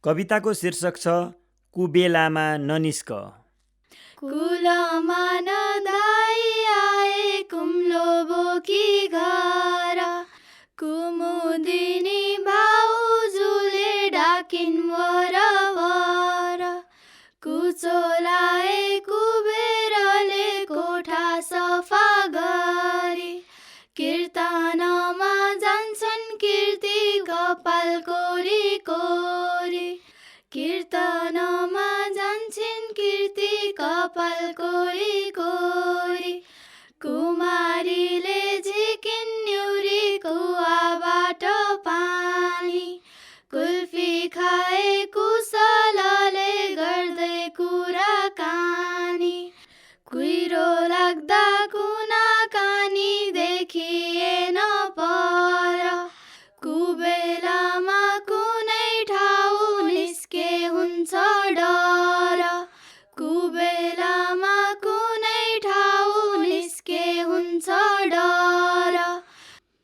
कविताको शीर्षक छ कुबेलामा ननिस्क। कुलमा नधाई आए कुम्लो बोकी घर, कुमुदिनी भाउजूले डाकिन् वरवर। कुचोलाए कुबेरले कोठा सफा गरी, कीर्तनमा जान्छन् कीर्ति कपाल कोरी कोरी। कीर्तनमा जान्छन् कीर्ति कपाल कोरी कोरी। कुमारीले झिकिन् न्युरी कुवाबाट पानी, कुल्फी खाए कुशलले गर्दै कुराकानी। कुहिरो लाग्दा कुनाकानी देखिएन पर, कुबेलामा कुनै ठाउँ निस्के हुन्छ डर।